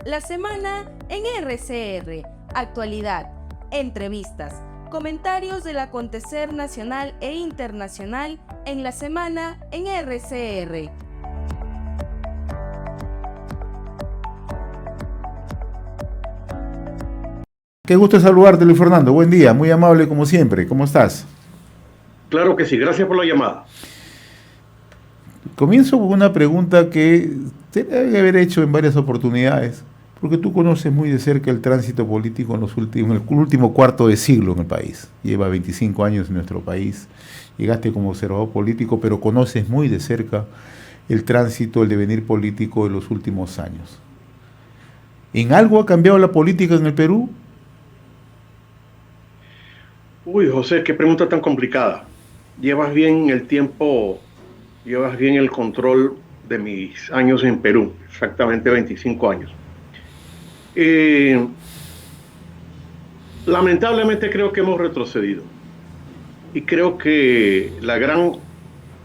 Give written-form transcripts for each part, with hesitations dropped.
La semana en RCR, actualidad, entrevistas, comentarios del acontecer nacional e internacional en la semana en RCR. Qué gusto saludarte, Luis Fernando. Buen día, muy amable como siempre. ¿Cómo estás? Claro que sí, gracias por la llamada. Comienzo con una pregunta que te debe haber hecho en varias oportunidades, porque tú conoces muy de cerca el tránsito político en el último cuarto de siglo en el país. Lleva 25 años en nuestro país. Llegaste como observador político, pero conoces muy de cerca el tránsito, el devenir político de los últimos años. ¿En algo ha cambiado la política en el Perú? Uy, José, qué pregunta tan complicada. Llevas bien el tiempo, llevas bien el control de mis años en Perú, exactamente 25 años. Eh, Lamentablemente creo que hemos retrocedido y creo que la gran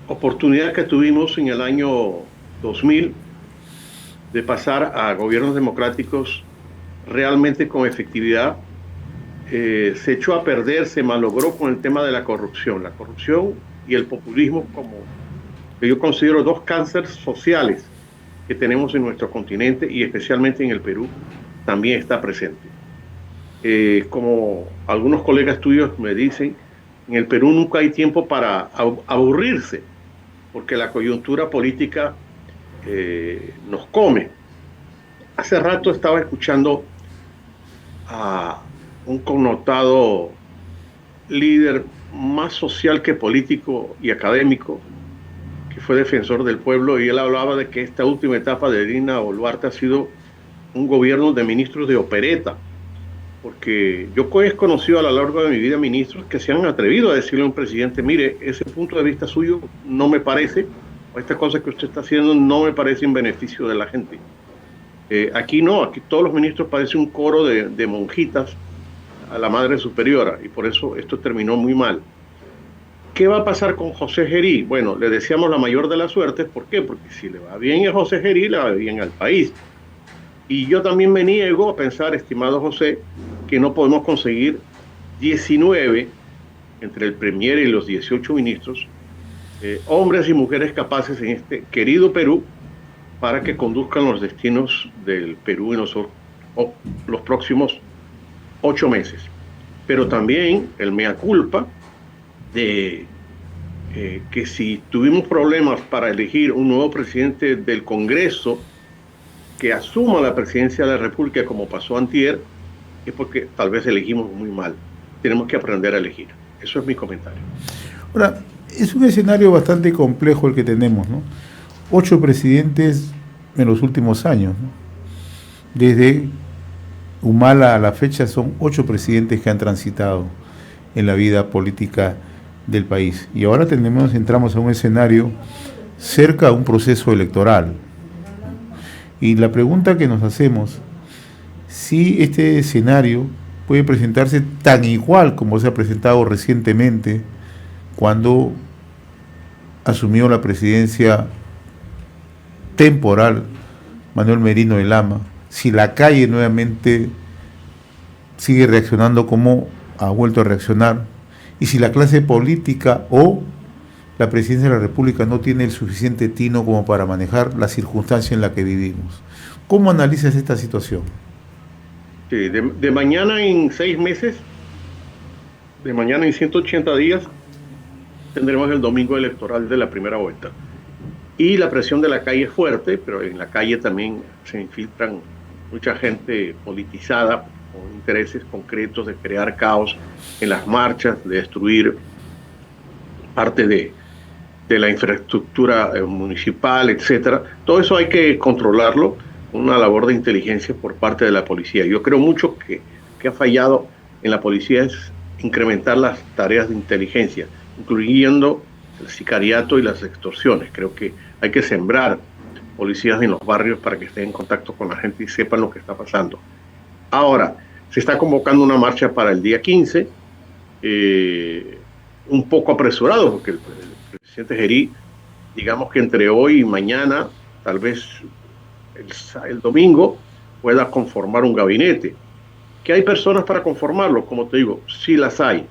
oportunidad que tuvimos en el año 2000 de pasar a gobiernos democráticos realmente con efectividad se echó a perder, se malogró con el tema de la corrupción. La corrupción y el populismo como que yo considero dos cánceres sociales que tenemos en nuestro continente y especialmente en el Perú, también está presente. Como algunos colegas tuyos me dicen, en el Perú nunca hay tiempo para aburrirse, porque la coyuntura política nos come. Hace rato estaba escuchando a un connotado líder más social que político y académico, que fue defensor del pueblo, y él hablaba de que esta última etapa de Dina Boluarte ha sido un gobierno de ministros de opereta, porque yo he conocido a lo largo de mi vida ministros que se han atrevido a decirle a un presidente, mire, ese punto de vista suyo no me parece, o esta cosa que usted está haciendo no me parece en beneficio de la gente. Aquí no, aquí todos los ministros parecen un coro de monjitas a la Madre Superiora, y por eso esto terminó muy mal. ¿Qué va a pasar con José Gerí? Bueno, le deseamos la mayor de las suertes. ¿Por qué? Porque si le va bien a José Gerí, le va bien al país. Y yo también me niego a pensar, estimado José, que no podemos conseguir 19 entre el Premier y los 18 ministros, hombres y mujeres capaces en este querido Perú para que conduzcan los destinos del Perú en los próximos 8 meses. Pero también el mea culpa de que si tuvimos problemas para elegir un nuevo presidente del Congreso que asuma la presidencia de la República como pasó antier, es porque tal vez elegimos muy mal. Tenemos que aprender a elegir. Eso es mi comentario. Ahora, es un escenario bastante complejo el que tenemos, ¿no? 8 presidentes en los últimos años, ¿no? Desde Humala a la fecha son 8 presidentes que han transitado en la vida política del país. Y ahora entramos a un escenario cerca a un proceso electoral. Y la pregunta que nos hacemos, si este escenario puede presentarse tan igual como se ha presentado recientemente cuando asumió la presidencia temporal Manuel Merino de Lama, si la calle nuevamente sigue reaccionando como ha vuelto a reaccionar, y si la clase política o la presidencia de la República no tiene el suficiente tino como para manejar la circunstancia en la que vivimos. ¿Cómo analizas esta situación? Sí, de mañana en 6 meses, de mañana en 180 días, tendremos el domingo electoral de la primera vuelta. Y la presión de la calle es fuerte, pero en la calle también se infiltran mucha gente politizada con intereses concretos de crear caos en las marchas, de destruir parte de la infraestructura municipal, etcétera. Todo eso hay que controlarlo, una labor de inteligencia por parte de la policía. Yo creo mucho que ha fallado en la policía es incrementar las tareas de inteligencia, incluyendo el sicariato y las extorsiones. Creo que hay que sembrar policías en los barrios para que estén en contacto con la gente y sepan lo que está pasando. Ahora, se está convocando una marcha para el día 15, un poco apresurado, porque el presidente Gerí, digamos que entre hoy y mañana, tal vez el domingo, pueda conformar un gabinete. Que hay personas para conformarlo, como te digo, sí las hay.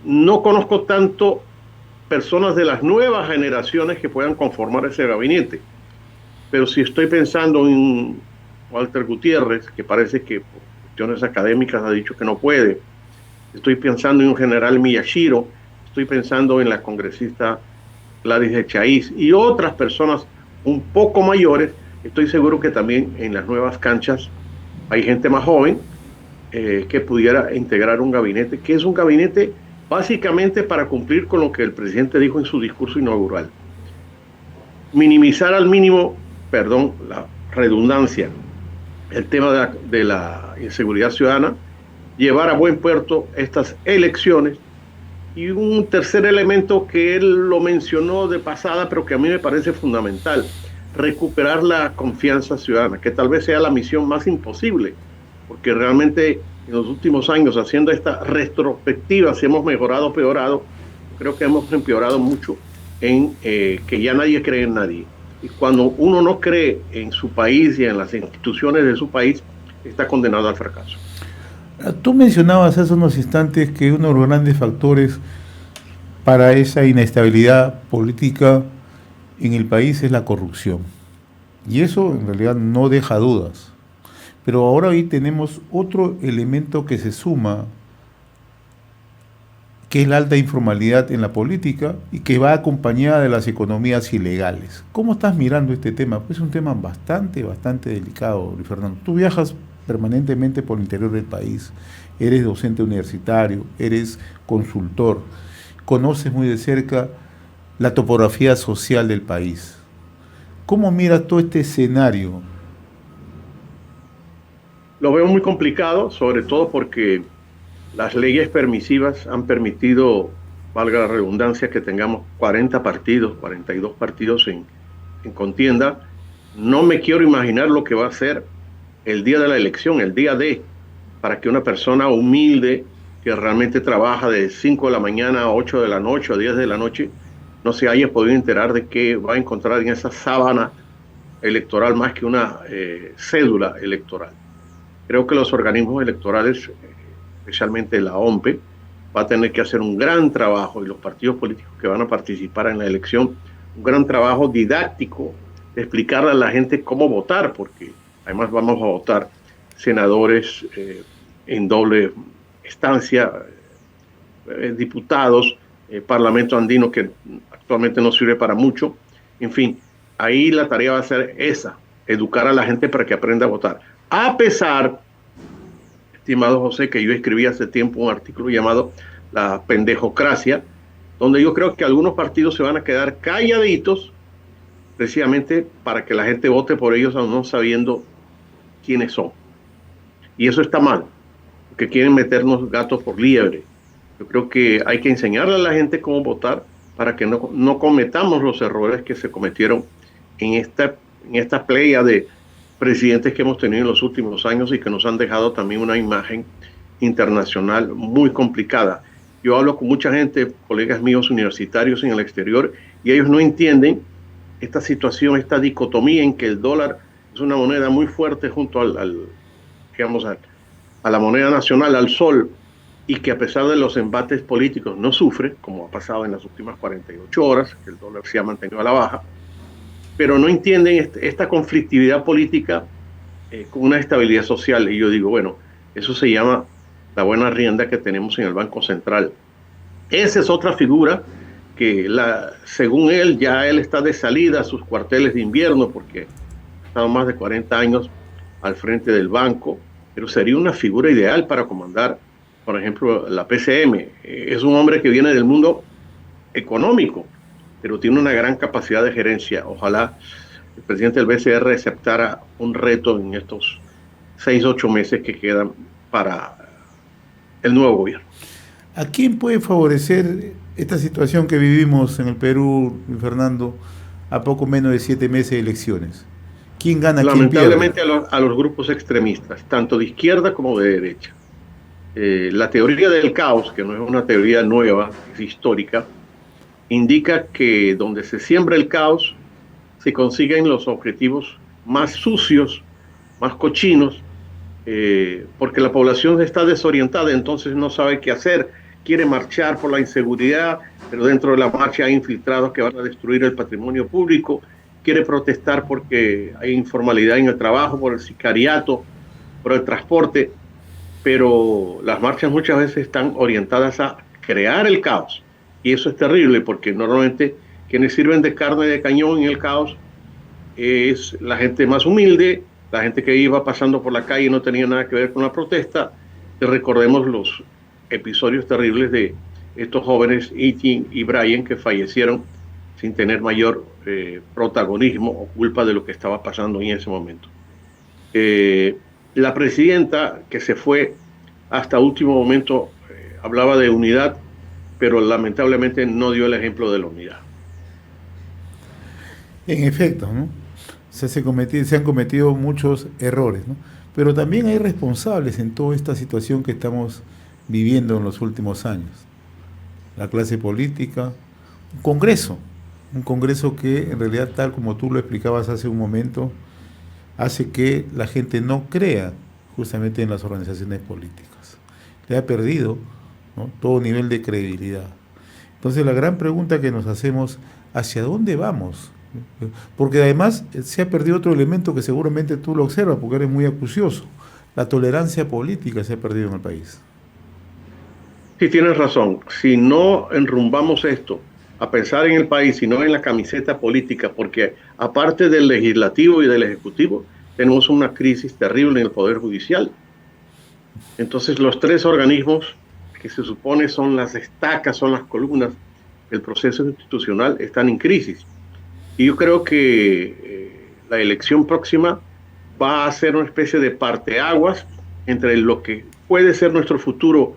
No conozco tanto personas de las nuevas generaciones que puedan conformar ese gabinete, pero si estoy pensando en Walter Gutiérrez, que parece que por cuestiones académicas ha dicho que no puede, estoy pensando en un general Miyashiro, estoy pensando en la congresista Gladys Echaíz y otras personas un poco mayores. Estoy seguro que también en las nuevas canchas hay gente más joven que pudiera integrar un gabinete, que es un gabinete básicamente para cumplir con lo que el presidente dijo en su discurso inaugural. Minimizar al mínimo, perdón, la redundancia, el tema de la inseguridad ciudadana, llevar a buen puerto estas elecciones. Y un tercer elemento que él lo mencionó de pasada, pero que a mí me parece fundamental, recuperar la confianza ciudadana, que tal vez sea la misión más imposible, porque realmente en los últimos años, haciendo esta retrospectiva, si hemos mejorado o peorado, creo que hemos empeorado mucho en que ya nadie cree en nadie. Y cuando uno no cree en su país y en las instituciones de su país, está condenado al fracaso. Tú mencionabas hace unos instantes que uno de los grandes factores para esa inestabilidad política en el país es la corrupción. Y eso en realidad no deja dudas. Pero ahora hoy tenemos otro elemento que se suma, que es la alta informalidad en la política y que va acompañada de las economías ilegales. ¿Cómo estás mirando este tema? Pues es un tema bastante delicado, Luis Fernando. Tú viajas permanentemente por el interior del país, eres docente universitario, eres consultor, conoces muy de cerca la topografía social del país. ¿Cómo miras todo este escenario? Lo veo muy complicado, sobre todo porque las leyes permisivas han permitido, valga la redundancia, que tengamos 40 partidos, 42 partidos en contienda. No me quiero imaginar lo que va a ser el día de la elección, el día D, para que una persona humilde que realmente trabaja de 5 de la mañana a 8 de la noche o 10 de la noche, no se haya podido enterar de qué va a encontrar en esa sábana electoral más que una cédula electoral. Creo que los organismos electorales, especialmente la OMPE, va a tener que hacer un gran trabajo, y los partidos políticos que van a participar en la elección, un gran trabajo didáctico de explicarle a la gente cómo votar, porque además vamos a votar senadores en doble estancia, diputados, Parlamento andino que actualmente no sirve para mucho. En fin, ahí la tarea va a ser esa, educar a la gente para que aprenda a votar. A pesar, estimado José, que yo escribí hace tiempo un artículo llamado La pendejocracia, donde yo creo que algunos partidos se van a quedar calladitos precisamente para que la gente vote por ellos aún no sabiendo quiénes son. Y eso está mal, porque quieren meternos gatos por liebre. Yo creo que hay que enseñarle a la gente cómo votar para que no cometamos los errores que se cometieron en esta playa de presidentes que hemos tenido en los últimos años y que nos han dejado también una imagen internacional muy complicada. Yo hablo con mucha gente, colegas míos universitarios en el exterior, y ellos no entienden esta situación, esta dicotomía en que el dólar es una moneda muy fuerte junto digamos, a la moneda nacional, al sol, y que a pesar de los embates políticos no sufre, como ha pasado en las últimas 48 horas, que el dólar se ha mantenido a la baja, pero no entienden esta conflictividad política con una estabilidad social. Y yo digo, bueno, eso se llama la buena rienda que tenemos en el Banco Central. Esa es otra figura que, según él, ya él está de salida a sus cuarteles de invierno porque ha estado más de 40 años al frente del banco, pero sería una figura ideal para comandar, por ejemplo, la PCM. Es un hombre que viene del mundo económico, pero tiene una gran capacidad de gerencia. Ojalá el presidente del BCR aceptara un reto en estos 6-8 meses que quedan para el nuevo gobierno. ¿A quién puede favorecer esta situación que vivimos en el Perú, Fernando, a poco menos de 7 meses de elecciones? ¿Quién gana, quién pierde? Lamentablemente a los grupos extremistas, tanto de izquierda como de derecha. La teoría del caos, que no es una teoría nueva, es histórica, indica que donde se siembra el caos, se consiguen los objetivos más sucios, más cochinos, porque la población está desorientada, entonces no sabe qué hacer, quiere marchar por la inseguridad, pero dentro de la marcha hay infiltrados que van a destruir el patrimonio público, quiere protestar porque hay informalidad en el trabajo, por el sicariato, por el transporte, pero las marchas muchas veces están orientadas a crear el caos. Y eso es terrible porque normalmente quienes sirven de carne de cañón en el caos es la gente más humilde, la gente que iba pasando por la calle y no tenía nada que ver con la protesta. Y recordemos los episodios terribles de estos jóvenes, Ethan y Brian, que fallecieron sin tener mayor protagonismo o culpa de lo que estaba pasando en ese momento. La presidenta que se fue hasta último momento hablaba de unidad, pero lamentablemente no dio el ejemplo de la unidad. En efecto, ¿no? Se han cometido muchos errores, ¿no? Pero también hay responsables en toda esta situación que estamos viviendo en los últimos años. La clase política, un Congreso que en realidad, tal como tú lo explicabas hace un momento, hace que la gente no crea justamente en las organizaciones políticas. Le ha perdido, ¿no?, todo nivel de credibilidad. Entonces la gran pregunta que nos hacemos, ¿hacia dónde vamos? Porque además se ha perdido otro elemento que seguramente tú lo observas porque eres muy acucioso. La tolerancia política se ha perdido en el país. Sí, tienes razón. Si no enrumbamos esto a pensar en el país, sino en la camiseta política, porque aparte del legislativo y del ejecutivo, tenemos una crisis terrible en el Poder Judicial. Entonces los tres organismos que se supone son las estacas, son las columnas del proceso institucional, están en crisis. Y yo creo que la elección próxima va a ser una especie de parteaguas entre lo que puede ser nuestro futuro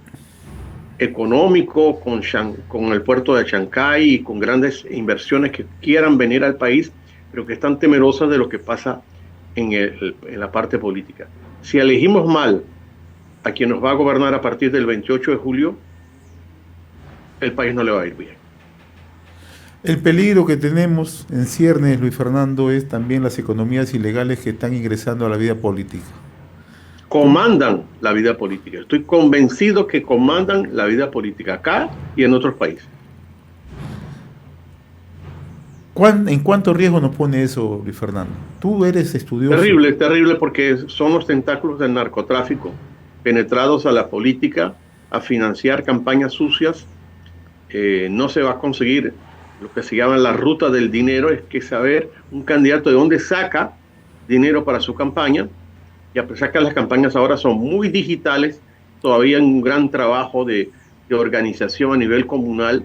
económico con el puerto de Chancay y con grandes inversiones que quieran venir al país, pero que están temerosas de lo que pasa en la parte política. Si elegimos mal a quien nos va a gobernar a partir del 28 de julio, el país no le va a ir bien. El peligro que tenemos en ciernes, Luis Fernando, es también las economías ilegales que están ingresando a la vida política. Comandan la vida política. Estoy convencido que comandan la vida política acá y en otros países. ¿En cuánto riesgo nos pone eso, Luis Fernando? Tú eres estudioso. Terrible, terrible, porque son los tentáculos del narcotráfico penetrados a la política, a financiar campañas sucias. No se va a conseguir lo que se llama la ruta del dinero, es que saber un candidato de dónde saca dinero para su campaña. Y a pesar que las campañas ahora son muy digitales, todavía hay un gran trabajo de organización a nivel comunal,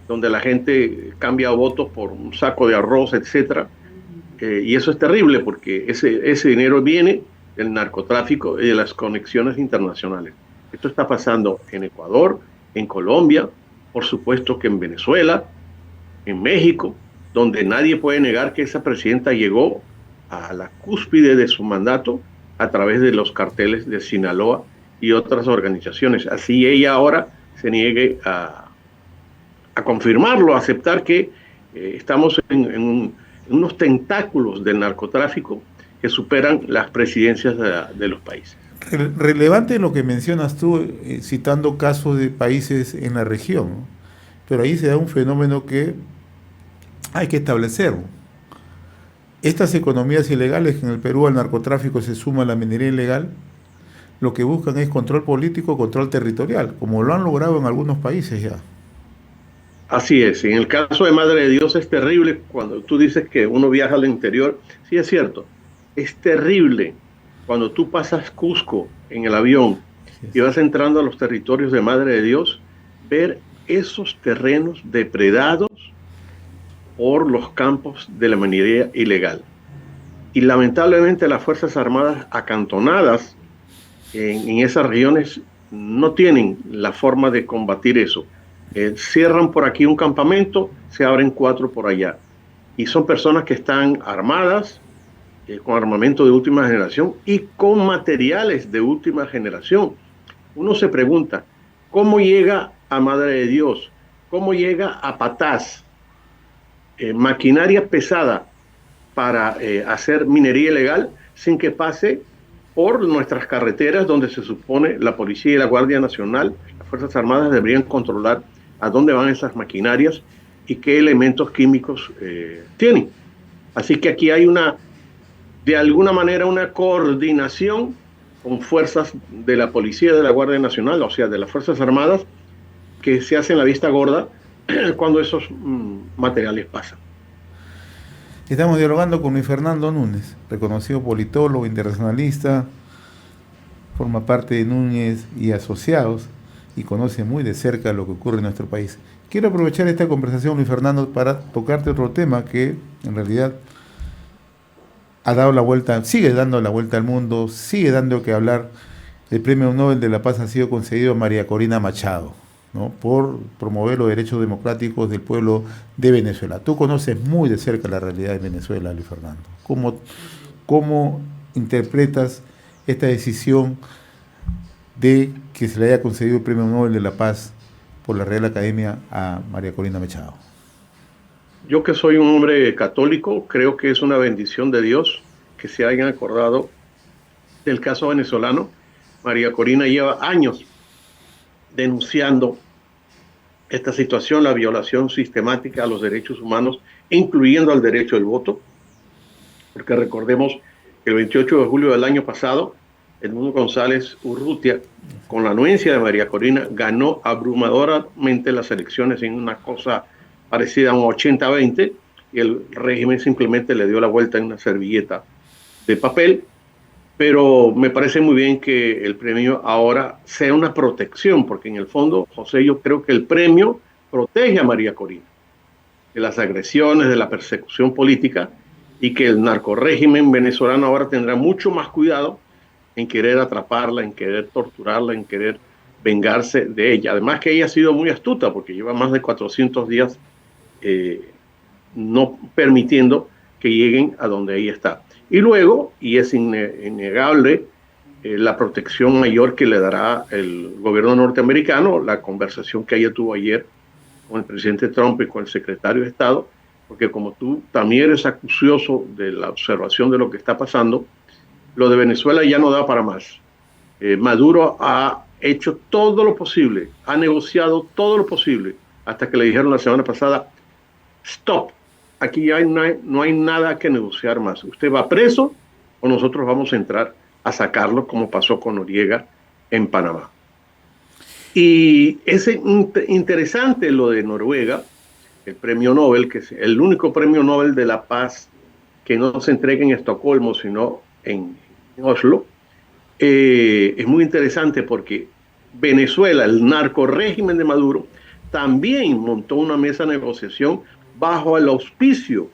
donde la gente cambia votos por un saco de arroz, etc. Y eso es terrible porque ese dinero viene del narcotráfico y de las conexiones internacionales. Esto está pasando en Ecuador, en Colombia, por supuesto que en Venezuela, en México, donde nadie puede negar que esa presidenta llegó a la cúspide de su mandato a través de los carteles de Sinaloa y otras organizaciones. Así ella ahora se niegue a confirmarlo, a aceptar que estamos en unos tentáculos del narcotráfico que superan las presidencias de los países. Relevante lo que mencionas tú, citando casos de países en la región, ¿no? Pero ahí se da un fenómeno que hay que establecer. Estas economías ilegales, que en el Perú al narcotráfico se suma la minería ilegal, lo que buscan es control político, control territorial, como lo han logrado en algunos países ya. Así es, en el caso de Madre de Dios es terrible cuando tú dices que uno viaja al interior. Sí, es cierto, es terrible cuando tú pasas Cusco en el avión y vas entrando a los territorios de Madre de Dios, ver esos terrenos depredados por los campos de la minería ilegal. Y lamentablemente las Fuerzas Armadas acantonadas en esas regiones no tienen la forma de combatir eso. Cierran por aquí un campamento, se abren 4 por allá. Y son personas que están armadas, con armamento de última generación y con materiales de última generación. Uno se pregunta, ¿cómo llega a Madre de Dios? ¿Cómo llega a Patás? Maquinaria pesada para hacer minería ilegal sin que pase por nuestras carreteras donde se supone la policía y la Guardia Nacional, las Fuerzas Armadas deberían controlar a dónde van esas maquinarias y qué elementos químicos tienen. Así que aquí hay de alguna manera una coordinación con fuerzas de la policía y de la Guardia Nacional, o sea, de las Fuerzas Armadas, que se hacen la vista gorda cuando esos materiales pasan. Estamos dialogando con Luis Fernando Núñez, reconocido politólogo, internacionalista, forma parte de Núñez y Asociados y conoce muy de cerca lo que ocurre en nuestro país. Quiero aprovechar esta conversación, Luis Fernando, para tocarte otro tema que en realidad ha dado la vuelta, sigue dando la vuelta al mundo, sigue dando que hablar. El Premio Nobel de la Paz ha sido concedido a María Corina Machado, ¿no?, por promover los derechos democráticos del pueblo de Venezuela. Tú conoces muy de cerca la realidad de Venezuela, Luis Fernando. ¿Cómo interpretas esta decisión de que se le haya concedido el Premio Nobel de la Paz por la Real Academia a María Corina Machado? Yo, que soy un hombre católico, creo que es una bendición de Dios que se hayan acordado del caso venezolano. María Corina lleva años denunciando esta situación, la violación sistemática a los derechos humanos, incluyendo al derecho del voto, porque recordemos que el 28 de julio del año pasado, Edmundo González Urrutia, con la anuencia de María Corina, ganó abrumadoramente las elecciones en una cosa parecida a un 80-20, y el régimen simplemente le dio la vuelta en una servilleta de papel. Pero me parece muy bien que el premio ahora sea una protección, porque en el fondo, José, yo creo que el premio protege a María Corina de las agresiones, de la persecución política, y que el narcorrégimen venezolano ahora tendrá mucho más cuidado en querer atraparla, en querer torturarla, en querer vengarse de ella. Además que ella ha sido muy astuta, porque lleva más de 400 días no permitiendo que lleguen a donde ella está. Y luego, y es innegable, la protección mayor que le dará el gobierno norteamericano, la conversación que ella tuvo ayer con el presidente Trump y con el secretario de Estado, porque como tú también eres acucioso de la observación de lo que está pasando, lo de Venezuela ya no da para más. Maduro ha hecho todo lo posible, ha negociado todo lo posible, hasta que le dijeron la semana pasada, stop, aquí ya no hay nada que negociar más. Usted va preso o nosotros vamos a entrar a sacarlo, como pasó con Noriega en Panamá. Y es interesante lo de Noruega, el premio Nobel, que es el único premio Nobel de la paz que no se entrega en Estocolmo, sino en Oslo. Es muy interesante porque Venezuela, el narcorrégimen de Maduro, también montó una mesa de negociación bajo el auspicio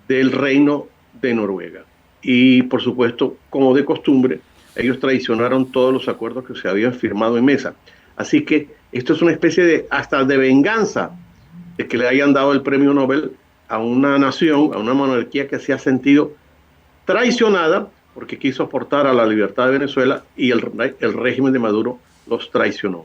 del Reino de Noruega. Y, por supuesto, como de costumbre, ellos traicionaron todos los acuerdos que se habían firmado en mesa. Así que esto es una especie hasta de venganza de que le hayan dado el premio Nobel a una nación, a una monarquía que se ha sentido traicionada porque quiso aportar a la libertad de Venezuela y el régimen de Maduro los traicionó.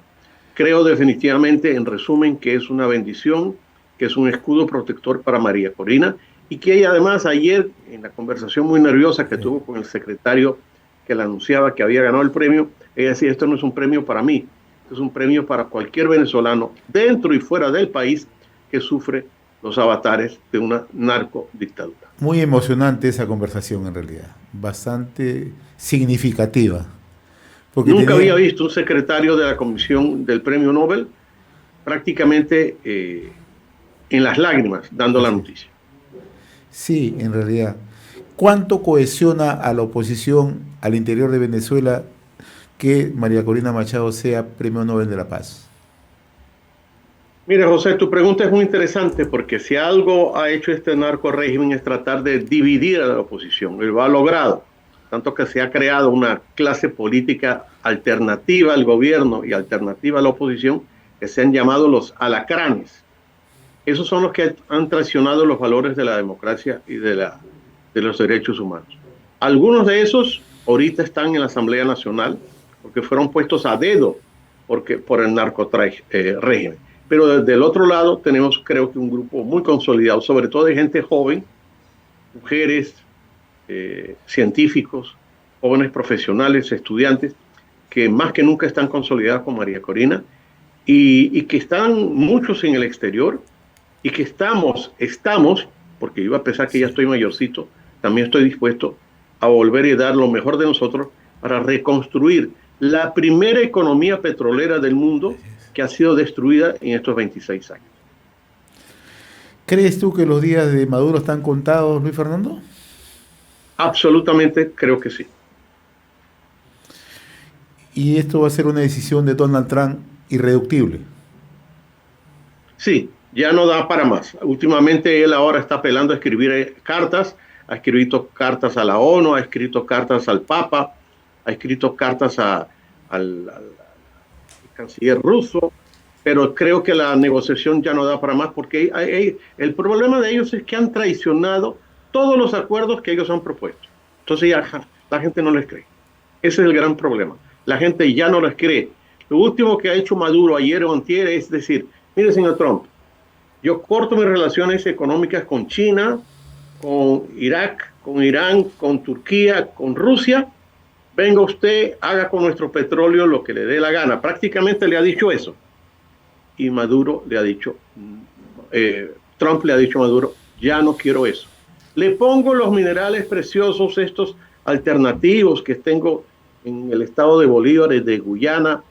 Creo definitivamente, en resumen, que es una bendición, que es un escudo protector para María Corina, y que ella además ayer, en la conversación muy nerviosa que tuvo con el secretario que le anunciaba que había ganado el premio, ella decía, esto no es un premio para mí, esto es un premio para cualquier venezolano dentro y fuera del país que sufre los avatares de una narcodictadura. Muy emocionante esa conversación en realidad, bastante significativa. Porque nunca había visto un secretario de la Comisión del Premio Nobel prácticamente en las lágrimas dando la noticia. Sí, en realidad. ¿Cuánto cohesiona a la oposición al interior de Venezuela que María Corina Machado sea Premio Nobel de la Paz? Mira, José, tu pregunta es muy interesante porque si algo ha hecho este narcorrégimen es tratar de dividir a la oposición. Lo ha logrado, tanto que se ha creado una clase política alternativa al gobierno y alternativa a la oposición que se han llamado los alacranes. Esos son los que han traicionado los valores de la democracia y de los derechos humanos. Algunos de esos ahorita están en la Asamblea Nacional porque fueron puestos a dedo por el narcorrégimen. Pero desde el otro lado tenemos, creo que un grupo muy consolidado, sobre todo de gente joven, mujeres, científicos, jóvenes profesionales, estudiantes, que más que nunca están consolidados con María Corina y que están muchos en el exterior y que estamos, porque yo a pesar que ya estoy mayorcito, también estoy dispuesto a volver y dar lo mejor de nosotros para reconstruir la primera economía petrolera del mundo que ha sido destruida en estos 26 años. ¿Crees tú que los días de Maduro están contados, Luis Fernando? Absolutamente creo que sí. ¿Y esto va a ser una decisión de Donald Trump irreductible? Sí, ya no da para más. Últimamente él ahora está apelando a escribir cartas, ha escrito cartas a la ONU, ha escrito cartas al Papa, ha escrito cartas al canciller ruso, pero creo que la negociación ya no da para más porque el problema de ellos es que han traicionado todos los acuerdos que ellos han propuesto. Entonces ya la gente no les cree. Ese es el gran problema. La gente ya no les cree. Lo último que ha hecho Maduro ayer o antier es decir, mire señor Trump, yo corto mis relaciones económicas con China, con Irak, con Irán, con Turquía, con Rusia. Venga usted, haga con nuestro petróleo lo que le dé la gana. Prácticamente le ha dicho eso. Y Maduro le ha dicho, Trump le ha dicho a Maduro, ya no quiero eso. Le pongo los minerales preciosos, estos alternativos que tengo en el estado de Bolívar, de Guyana,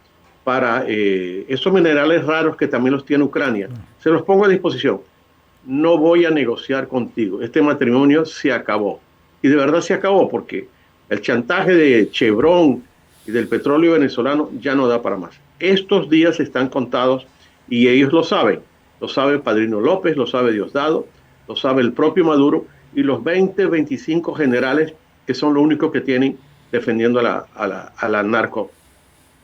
para esos minerales raros que también los tiene Ucrania. Se los pongo a disposición. No voy a negociar contigo. Este matrimonio se acabó. Y de verdad se acabó porque el chantaje de Chevron y del petróleo venezolano ya no da para más. Estos días están contados y ellos lo saben. Lo sabe Padrino López, lo sabe Diosdado, lo sabe el propio Maduro y los 20, 25 generales que son lo único que tienen defendiendo a la narco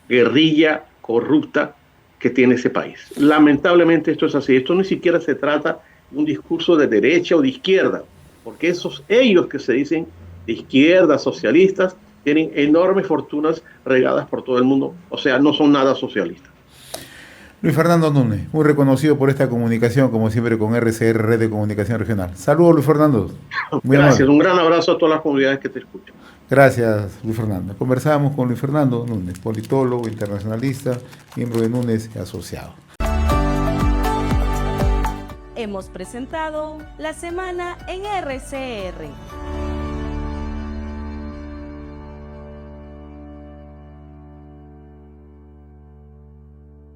guerrilla corrupta que tiene ese país. Lamentablemente esto es así. Esto ni siquiera se trata de un discurso de derecha o de izquierda, porque ellos que se dicen de izquierda, socialistas, tienen enormes fortunas regadas por todo el mundo. O sea, no son nada socialistas. Luis Fernando Núñez, muy reconocido por esta comunicación, como siempre, con RCR, Red de Comunicación Regional. Saludos, Luis Fernando. Muy gracias, amable. Un gran abrazo a todas las comunidades que te escuchan. Gracias, Luis Fernando. Conversamos con Luis Fernando Núñez, politólogo, internacionalista, miembro de Núñez y Asociado. Hemos presentado La Semana en RCR.